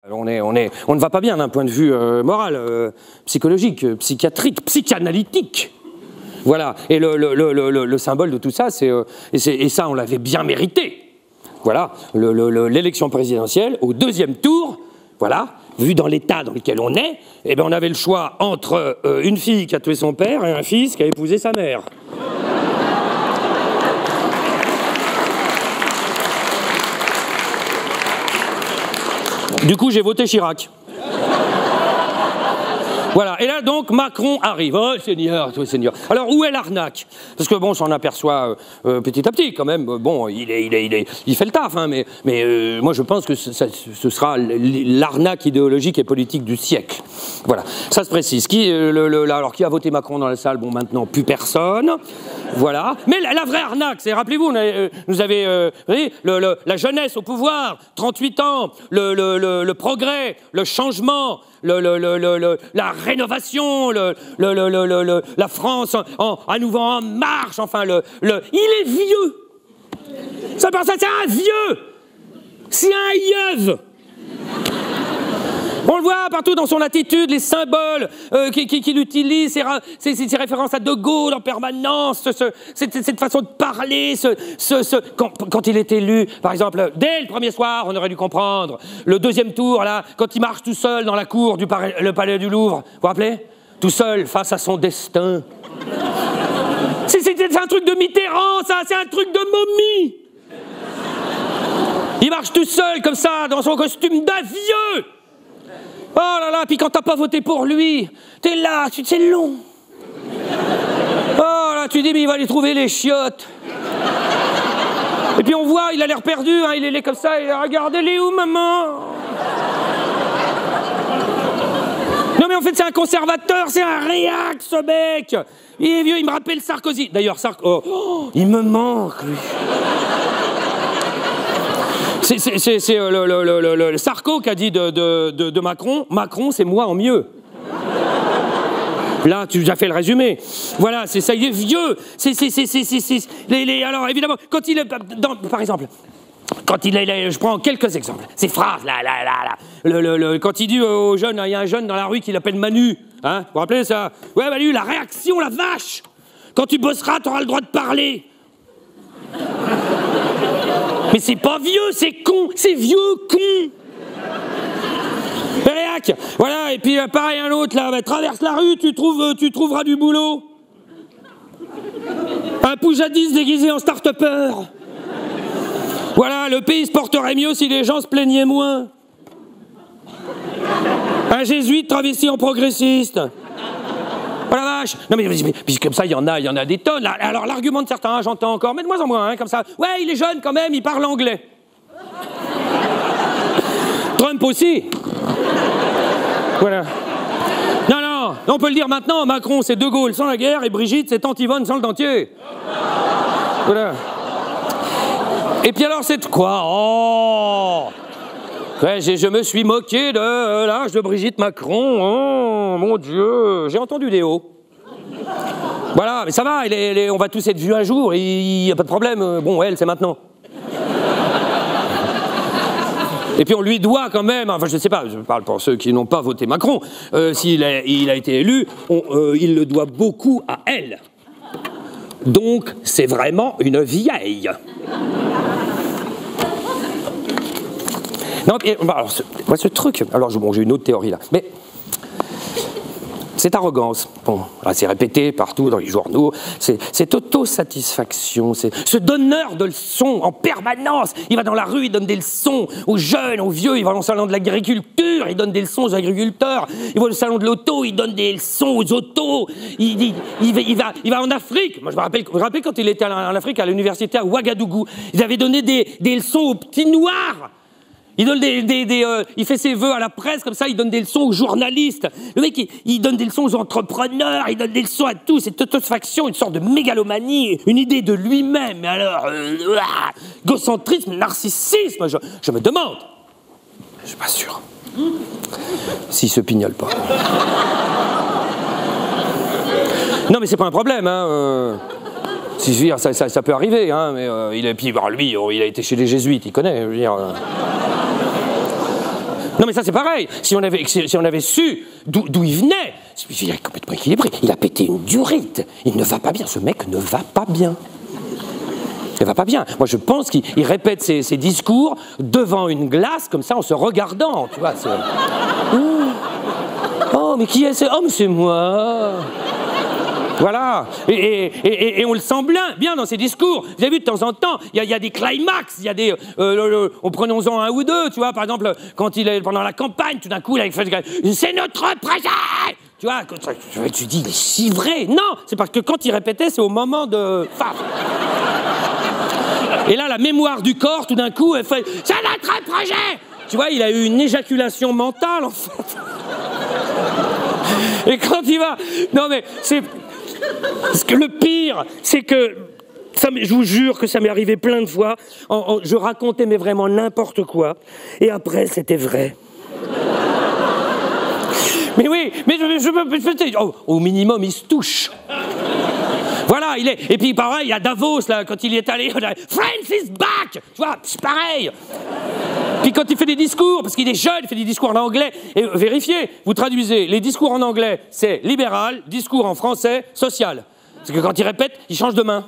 On ne va pas bien d'un point de vue moral, psychologique, psychiatrique, psychanalytique. Voilà. Et le symbole de tout ça, et ça, on l'avait bien mérité. Voilà. L'élection présidentielle, au deuxième tour, voilà, vu dans l'état dans lequel on est, eh ben on avait le choix entre une fille qui a tué son père et un fils qui a épousé sa mère. Du coup, j'ai voté Chirac. Voilà, et là donc Macron arrive. Oh Seigneur, toi Seigneur. Alors où est l'arnaque? Parce que bon, on s'en aperçoit petit à petit quand même. Bon, il fait le taf, hein, mais moi je pense que ce sera l'arnaque idéologique et politique du siècle. Voilà, ça se précise. Alors qui a voté Macron dans la salle? Bon, maintenant plus personne. Voilà, mais la vraie arnaque, c'est, rappelez-vous, vous voyez, la jeunesse au pouvoir, 38 ans, le progrès, le changement, la rénovation, la France à nouveau en marche, enfin, il est vieux. Ça, c'est un vieux. C'est un yeuve. On le voit partout dans son attitude, les symboles qu'il utilise, ses références à De Gaulle en permanence, cette façon de parler, quand il est élu, par exemple, dès le premier soir, on aurait dû comprendre, le deuxième tour, là, quand il marche tout seul dans la cour du palais du Louvre, vous vous rappelez? Tout seul, face à son destin. C'est un truc de Mitterrand, ça, c'est un truc de momie. Il marche tout seul, comme ça, dans son costume d'avieux. Oh là là, puis quand t'as pas voté pour lui, t'es là, c'est long. Oh là, tu dis, mais il va aller trouver les chiottes. Et puis on voit, il a l'air perdu, hein, il est comme ça, il a regardé, elle est où, maman? Non mais en fait, c'est un conservateur, c'est un réac, ce mec. Il est vieux, il me rappelle Sarkozy. D'ailleurs, il me manque, lui. C'est le Sarko qui a dit de Macron, Macron c'est moi en mieux. Là, tu as fait le résumé. Voilà, c'est ça, il est vieux. Alors évidemment, quand il est, par exemple, quand il est, je prends quelques exemples. Ces phrases là, quand il dit aux jeunes, il y a un jeune dans la rue qui l'appelle Manu, hein, vous vous rappelez ça? Ouais, Manu, la réaction, la vache. Quand tu bosseras, tu auras le droit de parler. Mais c'est pas vieux, c'est con, c'est vieux con. Réac, voilà, et puis pareil un autre là, bah, traverse la rue, tu trouveras du boulot. Un poujadiste déguisé en start-upper. Voilà, le pays se porterait mieux si les gens se plaignaient moins. Un jésuite travesti en progressiste. Oh la vache! Non mais comme ça, il y en a des tonnes. Alors l'argument de certains, j'entends encore, mais de moins en moins, hein, comme ça. Ouais, il est jeune quand même, il parle anglais. Trump aussi. Voilà. Non, on peut le dire maintenant, Macron c'est De Gaulle sans la guerre et Brigitte c'est Tante Yvonne sans le dentier. Voilà. Et puis alors c'est quoi? Oh! Ouais, je me suis moqué de l'âge de Brigitte Macron. Oh, mon Dieu, j'ai entendu des hauts. Voilà, mais ça va, on va tous être vus un jour, il n'y a pas de problème. Bon, elle, c'est maintenant. Et puis on lui doit quand même, enfin je ne sais pas, je parle pour ceux qui n'ont pas voté Macron, s'il a été élu, il le doit beaucoup à elle. Donc c'est vraiment une vieille. Non, alors, ce truc, alors bon, j'ai une autre théorie là, mais cette arrogance, bon, c'est répété partout dans les journaux, cette autosatisfaction, ce donneur de leçons en permanence, il va dans la rue, il donne des leçons aux jeunes, aux vieux, il va dans le salon de l'agriculture, il donne des leçons aux agriculteurs, il va au salon de l'auto, il donne des leçons aux autos, il va en Afrique. Moi je me rappelle quand il était en Afrique à l'université à Ouagadougou, ils avaient donné des leçons aux petits noirs. Il donne il fait ses vœux à la presse, comme ça, il donne des leçons aux journalistes. Le mec, il donne des leçons aux entrepreneurs, il donne des leçons à tous. Cette autosatisfaction, une sorte de mégalomanie, une idée de lui-même. Mais alors, égocentrisme, narcissisme, je me demande. Je suis pas sûr. S'il se pignole pas. Non, mais c'est pas un problème, hein. Ça peut arriver, hein, mais lui, il a été chez les jésuites, il connaît, je veux dire. Non mais ça c'est pareil, si on avait su d'où il venait, il est complètement équilibré, il a pété une durite, il ne va pas bien, ce mec ne va pas bien. Il va pas bien. Moi je pense qu'il répète ses discours devant une glace, comme ça en se regardant, tu vois. Oh mais qui est-ce? Oh mais c'est moi. Voilà, et on le sent bien dans ses discours. Vous avez vu, de temps en temps, il y a des climax, il y a des... prenons-en un ou deux, tu vois, par exemple, quand il est pendant la campagne, tout d'un coup, il fait « C'est notre projet !» Tu vois, tu dis, mais si vrai. Non, c'est parce que quand il répétait, c'est au moment de... Et là, la mémoire du corps, tout d'un coup, elle fait « C'est notre projet !» Tu vois, il a eu une éjaculation mentale, en fait. Et quand il va... Non, mais c'est... Parce que le pire, c'est que, je vous jure que ça m'est arrivé plein de fois, je racontais mais vraiment n'importe quoi, et après c'était vrai. Mais oui, mais au minimum il se touche. Voilà, il est. Et puis pareil, à Davos, là, quand il y est allé, France is back! Tu vois, c'est pareil. Puis quand il fait des discours, parce qu'il est jeune, il fait des discours en anglais, et vérifiez, vous traduisez, les discours en anglais, c'est libéral, discours en français, social. Parce que quand il répète, il change de main.